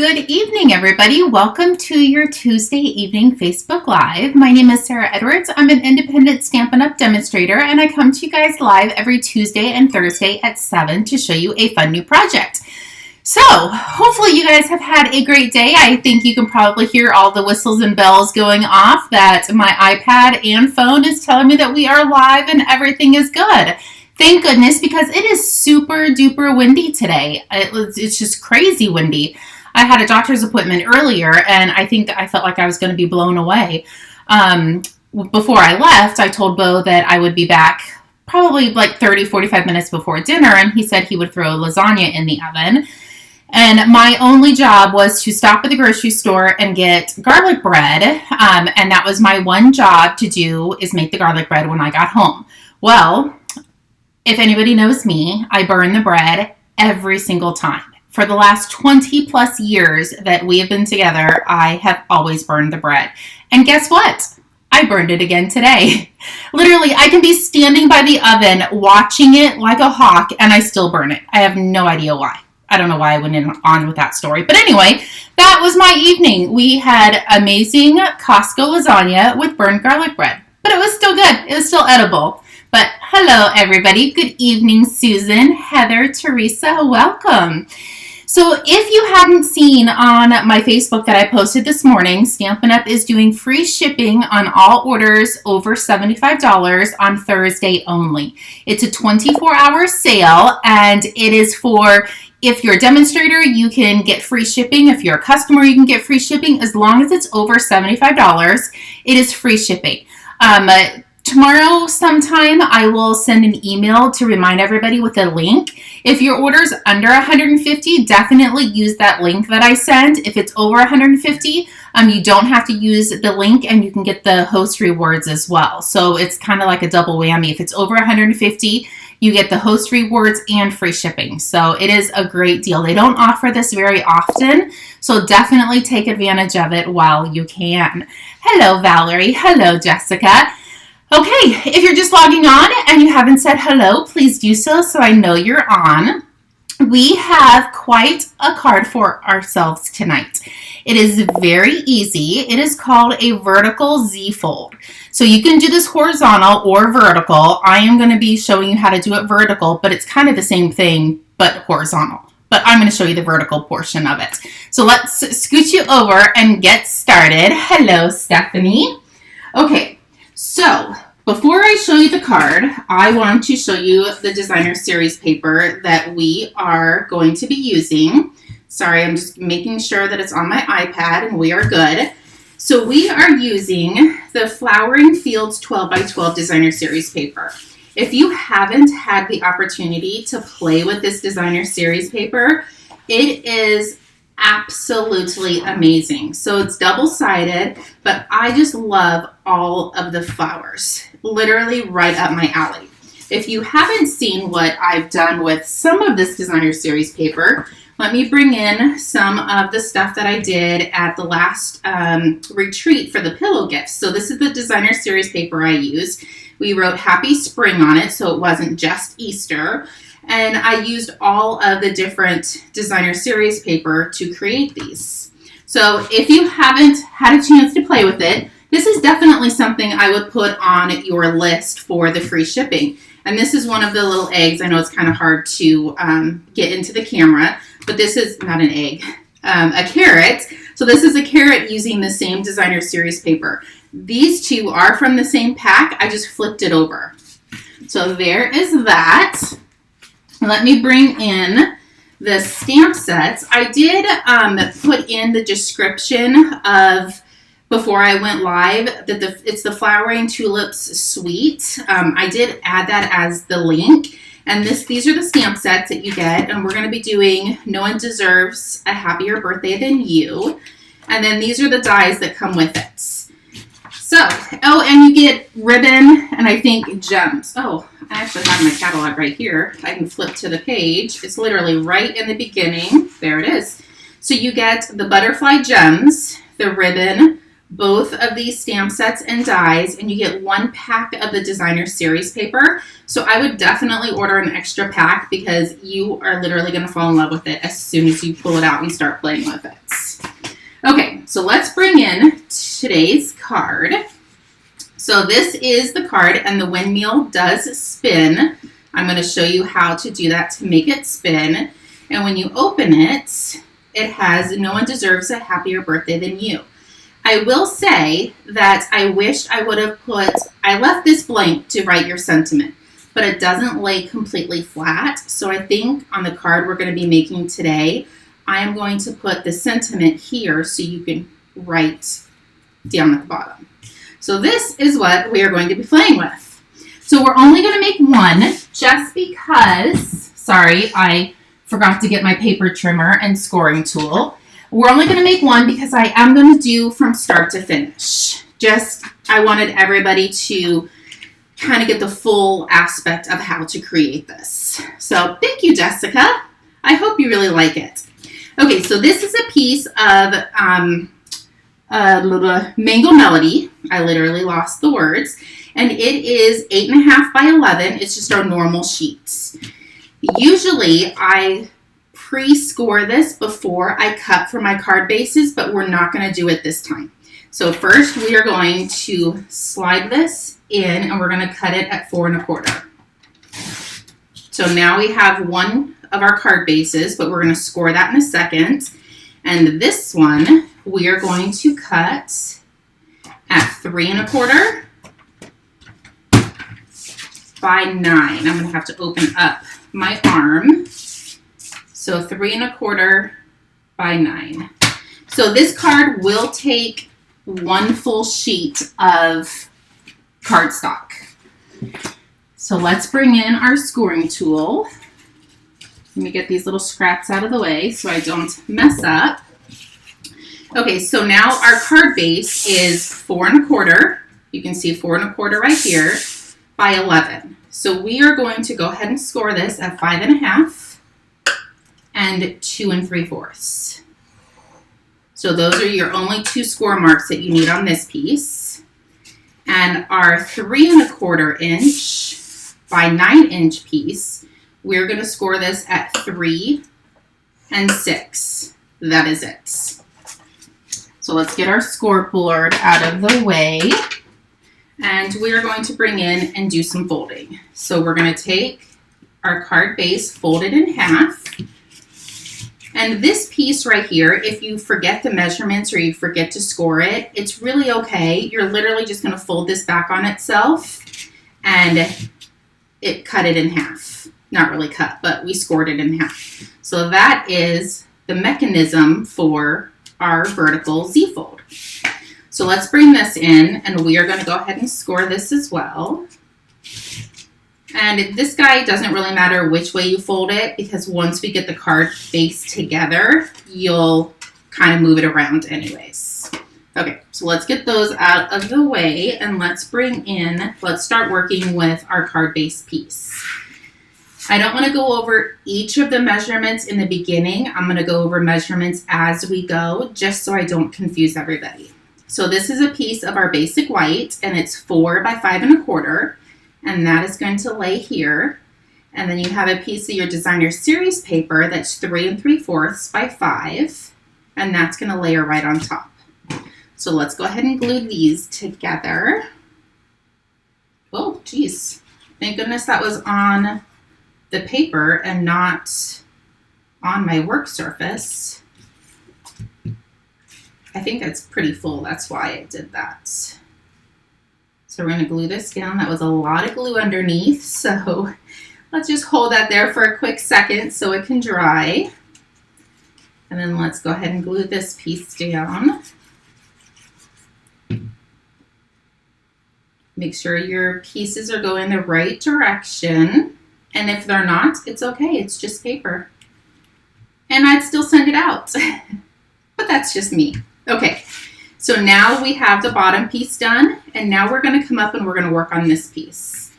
Good evening, everybody. Welcome to your Tuesday evening Facebook Live. My name is Sarah Edwards. I'm an independent Stampin' Up! Demonstrator, and I come to you guys live every Tuesday and Thursday at 7 to show you a fun new project. So, hopefully you guys have had a great day. I think you can probably hear all the whistles and bells going off that my iPad and phone is telling me that we are live and everything is good. Thank goodness, because it is super duper windy today. It's just crazy windy. I had a doctor's appointment earlier, and I think I felt like I was going to be blown away. Before I left, I told Bo that I would be back probably like 30-45 minutes before dinner, and he said he would throw lasagna in the oven. And my only job was to stop at the grocery store and get garlic bread, and that was my one job to do, is make the garlic bread when I got home. Well, if anybody knows me, I burn the bread every single time. For the last 20 plus years that we have been together, I have always burned the bread. And guess what? I burned it again today. Literally, I can be standing by the oven watching it like a hawk and I still burn it. I have no idea why. I don't know why I went on with that story. But anyway, that was my evening. We had amazing Costco lasagna with burned garlic bread. But it was still good. It was still edible. But hello, everybody. Good evening, Susan, Heather, Teresa. Welcome. So if you hadn't seen on my Facebook that I posted this morning, Stampin' Up! Is doing free shipping on all orders over $75 on Thursday only. It's a 24-hour sale, and it is for, if you're a demonstrator, you can get free shipping. If you're a customer, you can get free shipping. As long as it's over $75, it is free shipping. Tomorrow sometime, I will send an email to remind everybody with a link. If your order's under $150, definitely use that link that I send. If it's over $150, you don't have to use the link, and you can get the host rewards as well. So it's kind of like a double whammy. If it's over $150, you get the host rewards and free shipping. So it is a great deal. They don't offer this very often, so definitely take advantage of it while you can. Hello, Valerie. Hello, Jessica. Okay, if you're just logging on and you haven't said hello, please do so I know you're on. We have quite a card for ourselves tonight. It is very easy. It is called a vertical Z-fold. So you can do this horizontal or vertical. I am going to be showing you how to do it vertical, but it's kind of the same thing, but horizontal. But I'm going to show you the vertical portion of it. So let's scoot you over and get started. Hello, Stephanie. Okay. So, before I show you the card, I want to show you the designer series paper that we are going to be using. Sorry, I'm just making sure that it's on my iPad and we are good. So we are using the Flowering Fields 12x12 designer series paper. If you haven't had the opportunity to play with this designer series paper, it is absolutely amazing. So it's double-sided, but I just love all of the flowers. Literally right up my alley. If you haven't seen what I've done with some of this designer series paper, let me bring in some of the stuff that I did at the last retreat for the pillow gifts. So this is the designer series paper I used. We wrote Happy Spring on it, so it wasn't just Easter. And I used all of the different designer series paper to create these. So if you haven't had a chance to play with it, this is definitely something I would put on your list for the free shipping. And this is one of the little eggs. I know it's kind of hard to get into the camera, but this is not an egg, a carrot. So this is a carrot using the same designer series paper. These two are from the same pack. I just flipped it over. So there is that. Let me bring in the stamp sets. I did put in the description of, before I went live, that it's the Flowering Tulips Suite. I did add that as the link. And these are the stamp sets that you get. And we're going to be doing No One Deserves a Happier Birthday Than You. And then these are the dies that come with it. So, oh, and you get ribbon and I think gems. Oh, I actually have my catalog right here. I can flip to the page. It's literally right in the beginning. There it is. So you get the butterfly gems, the ribbon, both of these stamp sets and dies, and you get one pack of the designer series paper. So I would definitely order an extra pack because you are literally going to fall in love with it as soon as you pull it out and start playing with it. Okay, so let's bring in today's card. So this is the card, and the windmill does spin. I'm going to show you how to do that to make it spin. And when you open it, it has "No one deserves a happier birthday than you." I will say that I wished I would have I left this blank to write your sentiment, but it doesn't lay completely flat. So I think on the card we're going to be making today, I am going to put the sentiment here so you can write down at the bottom. So this is what we are going to be playing with. So we're only going to make one just because, sorry, I forgot to get my paper trimmer and scoring tool. We're only going to make one because I am going to do from start to finish. I wanted everybody to kind of get the full aspect of how to create this. So thank you, Jessica. I hope you really like it. Okay, so this is a piece of Mango Melody. I literally lost the words. And it is 8.5 by 11. It's just our normal sheets. Usually I pre-score this before I cut for my card bases, but we're not going to do it this time. So first we are going to slide this in and we're going to cut it at 4 1/4. So now we have one of our card bases, but we're going to score that in a second. And this one we are going to cut at 3 1/4 by 9. I'm going to have to open up my arm. So 3 1/4 by 9. So this card will take one full sheet of cardstock. So let's bring in our scoring tool. Let me get these little scraps out of the way so I don't mess up. Okay, so now our card base is 4 1/4. You can see 4 1/4 right here by 11. So we are going to go ahead and score this at 5 1/2 and 2 3/4. So those are your only 2 score marks that you need on this piece. And our 3 1/4 inch by 9 inch piece, we're going to score this at 3 6. That is it. So let's get our scoreboard out of the way. And we are going to bring in and do some folding. So we're going to take our card base, fold it in half. And this piece right here, if you forget the measurements or you forget to score it, it's really okay. You're literally just going to fold this back on itself and cut it in half. Not really cut, but we scored it in half. So that is the mechanism for our vertical Z-fold. So let's bring this in and we are going to go ahead and score this as well. And this guy doesn't really matter which way you fold it because once we get the card base together, you'll kind of move it around anyways. Okay, so let's get those out of the way and let's start working with our card base piece. I don't want to go over each of the measurements in the beginning. I'm going to go over measurements as we go just so I don't confuse everybody. So this is a piece of our basic white and it's 4 by 5 1/4. And that is going to lay here. And then you have a piece of your designer series paper that's 3 3/4 by 5. And that's going to layer right on top. So let's go ahead and glue these together. Oh, geez. Thank goodness that was on the paper and not on my work surface. I think it's pretty full. That's why I did that. So we're going to glue this down. That was a lot of glue underneath. So let's just hold that there for a quick second so it can dry. And then let's go ahead and glue this piece down. Make sure your pieces are going the right direction. And if they're not, it's okay. It's just paper. And I'd still send it out. But that's just me. Okay. So now we have the bottom piece done, and now we're going to come up and we're going to work on this piece.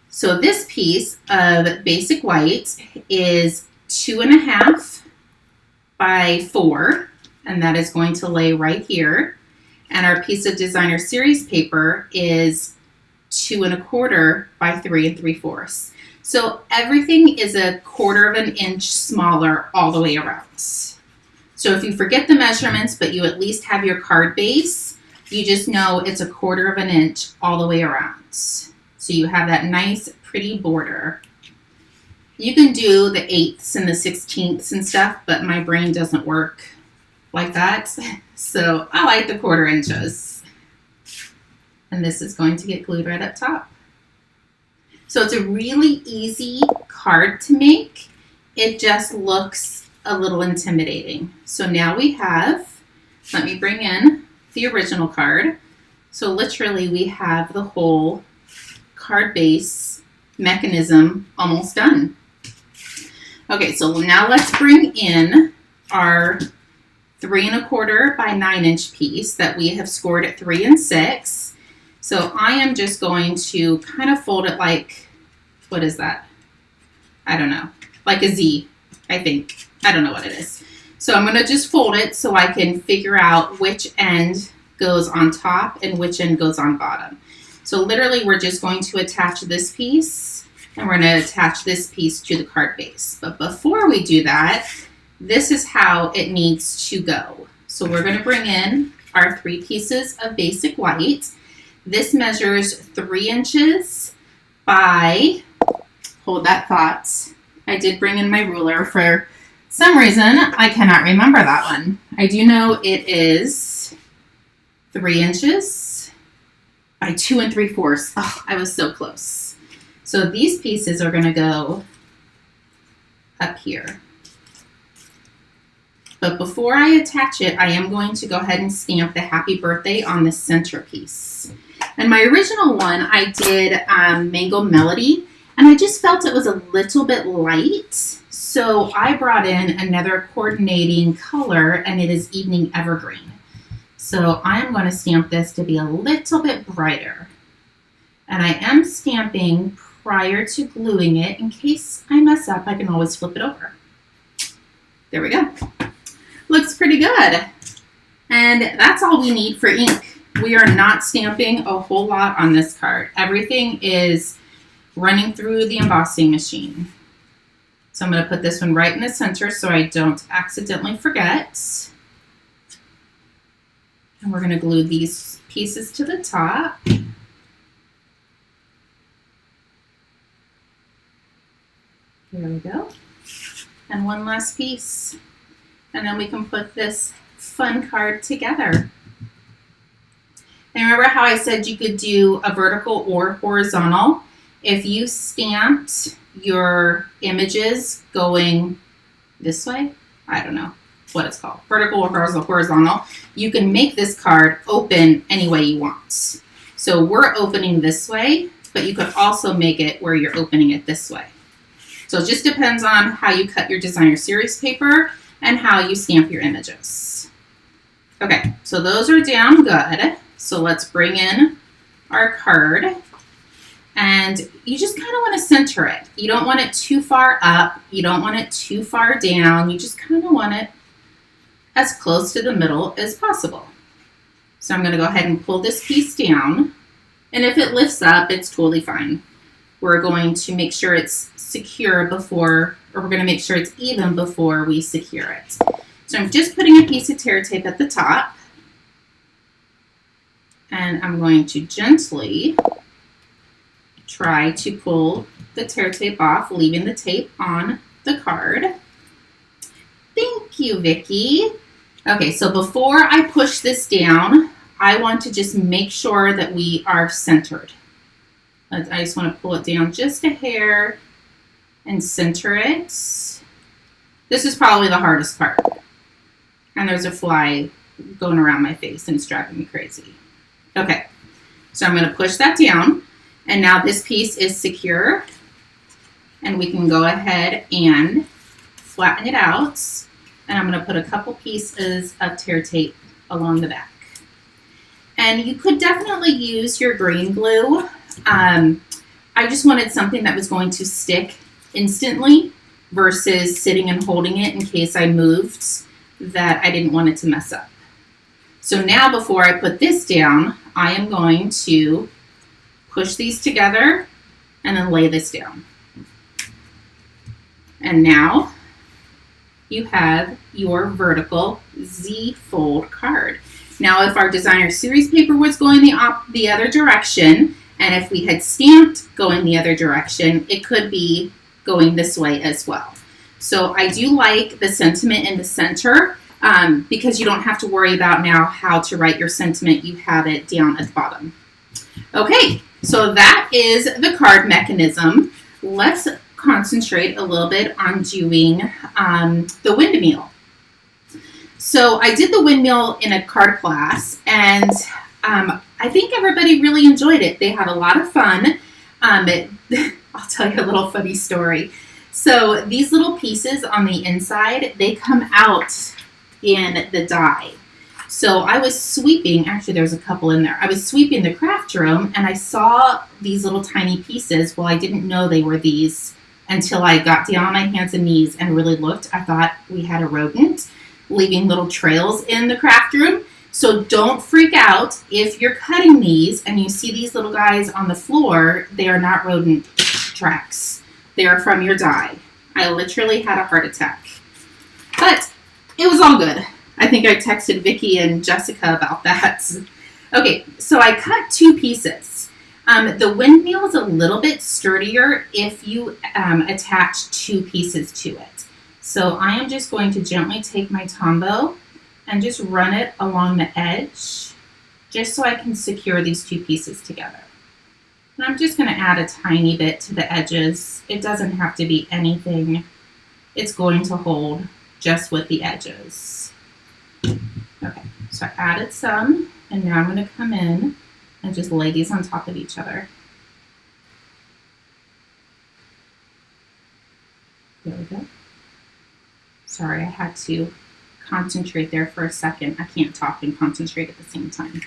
So this piece of basic white is 2 1/2 by 4, and that is going to lay right here. And our piece of designer series paper is 2 1/4 by 3 3/4. So everything is 1/4 of an inch smaller all the way around. So if you forget the measurements, but you at least have your card base, you just know it's 1/4 of an inch all the way around. So you have that nice, pretty border. You can do the 1/8 and the 1/16 and stuff, but my brain doesn't work like that. So I like the 1/4 inches. And this is going to get glued right up top. So it's a really easy card to make. It just looks a little intimidating. So now we have, let me bring in the original card. So literally we have the whole card base mechanism almost done. Okay, so now let's bring in our 3 1/4 by 9 inch piece that we have scored at 3 6. So I am just going to kind of fold it like, what is that? I don't know, like a Z, I think. I don't know what it is. So I'm going to just fold it so I can figure out which end goes on top and which end goes on bottom. So literally we're just going to attach this piece and we're going to attach this piece to the card base. But before we do that, this is how it needs to go. So we're going to bring in our 3 pieces of basic white. This measures 3 inches by, hold that thought, I did bring in my ruler. For some reason, I cannot remember that one. I do know it is 3 inches by 2 3/4. Oh, I was so close. So these pieces are going to go up here. But before I attach it, I am going to go ahead and stamp the happy birthday on the center piece. And my original one, I did Mango Melody, and I just felt it was a little bit light. So I brought in another coordinating color, and it is Evening Evergreen. So I'm going to stamp this to be a little bit brighter. And I am stamping prior to gluing it. In case I mess up, I can always flip it over. There we go. Looks pretty good. And that's all we need for ink. We are not stamping a whole lot on this card. Everything is running through the embossing machine. So I'm going to put this one right in the center so I don't accidentally forget. And we're going to glue these pieces to the top. There we go. And one last piece. And then we can put this fun card together. And remember how I said you could do a vertical or horizontal? If you stamped your images going this way, I don't know what it's called, vertical or horizontal, you can make this card open any way you want. So we're opening this way, but you could also make it where you're opening it this way. So it just depends on how you cut your designer series paper and how you stamp your images. Okay, so those are down good. So let's bring in our card, and you just kind of want to center it. You don't want it too far up. You don't want it too far down. You just kind of want it as close to the middle as possible. So I'm going to go ahead and pull this piece down, and if it lifts up, it's totally fine. We're going to make sure it's secure before, or we're going to make sure it's even before we secure it. So I'm just putting a piece of tear tape at the top, and I'm going to gently try to pull the tear tape off, leaving the tape on the card. Thank you, Vicki. Okay, so before I push this down, I want to just make sure that we are centered. I just want to pull it down just a hair and center it. This is probably the hardest part. And there's a fly going around my face and it's driving me crazy. Okay, so I'm going to push that down. And now this piece is secure. And we can go ahead and flatten it out. And I'm going to put a couple pieces of tear tape along the back. And you could definitely use your green glue. I just wanted something that was going to stick instantly versus sitting and holding it in case I moved that I didn't want it to mess up. So now before I put this down, I am going to push these together and then lay this down. And now you have your vertical Z-fold card. Now, if our designer series paper was going the other direction, and if we had stamped going the other direction, it could be going this way as well. So I do like the sentiment in the center because you don't have to worry about now how to write your sentiment. You have it down at the bottom. Okay, so that is the card mechanism. Let's concentrate a little bit on doing the windmill. So I did the windmill in a card class, and I think everybody really enjoyed it. They had a lot of fun. I'll tell you a little funny story. So these little pieces on the inside, they come out in the die. So I was sweeping, actually there's a couple in there. I was sweeping the craft room and I saw these little tiny pieces. Well, I didn't know they were these until I got down on my hands and knees and really looked. I thought we had a rodent leaving little trails in the craft room. So don't freak out if you're cutting these and you see these little guys on the floor. They are not rodent tracks. They are from your die. I literally had a heart attack. But it was all good. I think I texted Vicki and Jessica about that. Okay, so I cut 2 pieces. The windmill is a little bit sturdier if you attach 2 pieces to it. So I am just going to gently take my Tombow and just run it along the edge, just so I can secure these 2 pieces together. And I'm just going to add a tiny bit to the edges. It doesn't have to be anything. It's going to hold just with the edges. Okay, so I added some, and now I'm going to come in and just lay these on top of each other. There we go. Sorry, I had to concentrate there for a second. I can't talk and concentrate at the same time.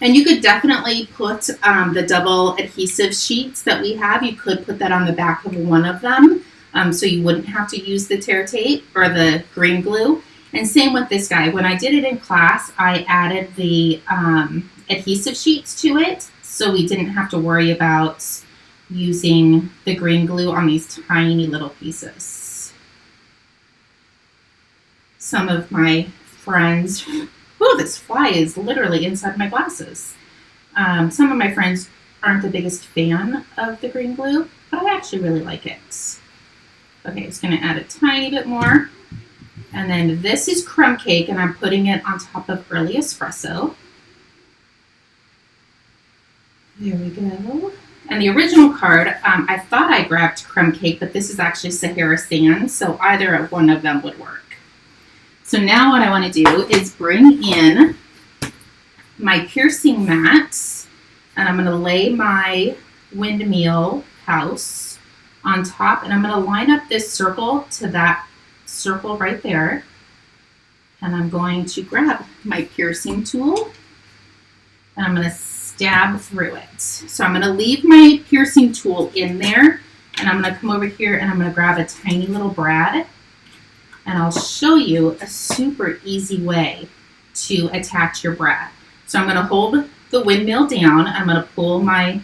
And you could definitely put the double adhesive sheets that we have. You could put that on the back of one of them so you wouldn't have to use the tear tape or the green glue. And same with this guy. When I did it in class, I added the adhesive sheets to it so we didn't have to worry about using the green glue on these tiny little pieces. Some of my friends, oh, this fly is literally inside my glasses. Some of my friends aren't the biggest fan of the green glue, but I actually really like it. Okay, it's going to add a tiny bit more. And then this is crumb cake, and I'm putting it on top of early espresso. There we go. And the original card, I thought I grabbed crumb cake, but this is actually Sahara sand, so either one of them would work. So now what I want to do is bring in my piercing mats, and I'm going to lay my windmill house on top, and I'm going to line up this circle to that circle right there, and I'm going to grab my piercing tool and I'm going to stab through it. So I'm going to leave my piercing tool in there, and I'm going to come over here and I'm going to grab a tiny little brad, and I'll show you a super easy way to attach your brad. So I'm going to hold the windmill down, I'm going to pull my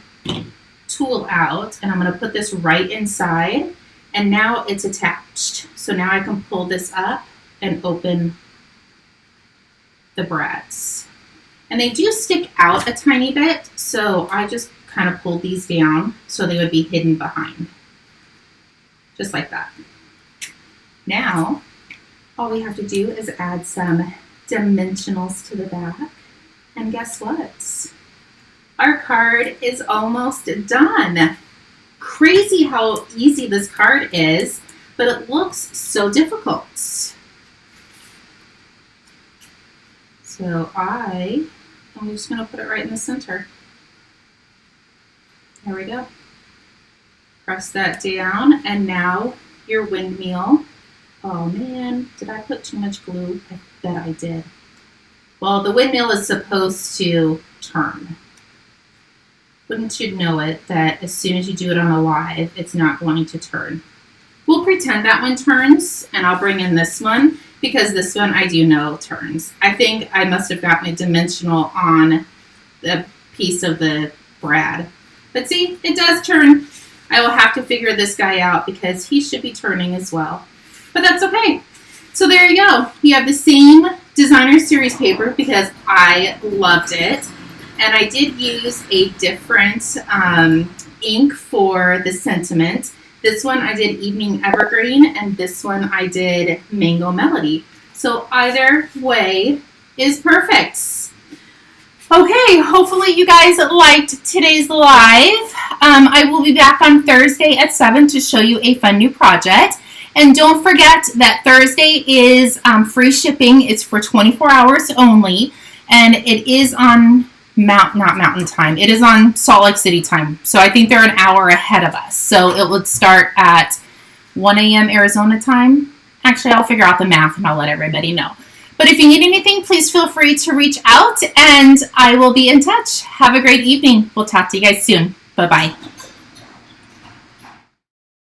tool out, and I'm going to put this right inside, and now it's attached. So now I can pull this up and open the brads. And they do stick out a tiny bit, so I just kind of pulled these down so they would be hidden behind. Just like that. Now, all we have to do is add some dimensionals to the back. And guess what? Our card is almost done. Crazy how easy this card is, but it looks so difficult. So I'm just going to put it right in the center. There we go. Press that down, and now your windmill. Oh man, did I put too much glue? I bet I did. Well, the windmill is supposed to turn. Wouldn't you know it that as soon as you do it on a live, it's not going to turn. We'll pretend that one turns, and I'll bring in this one, because this one I do know turns. I think I must have gotten a dimensional on the piece of the brad. But see, it does turn. I will have to figure this guy out because he should be turning as well. but that's okay. So there you go. You have the same designer series paper because I loved it. And I did use a different ink for the sentiment. This one I did Evening Evergreen, and this one I did Mango Melody. So either way is perfect. Okay, hopefully you guys liked today's live. I will be back on Thursday at 7 to show you a fun new project. And don't forget that Thursday is free shipping. It's for 24 hours only, and it is on not Mountain Time. It is on Salt Lake City time. So I think they're an hour ahead of us. So it would start at 1 a.m. Arizona time. Actually, I'll figure out the math and I'll let everybody know. But if you need anything, please feel free to reach out and I will be in touch. Have a great evening. We'll talk to you guys soon. Bye-bye.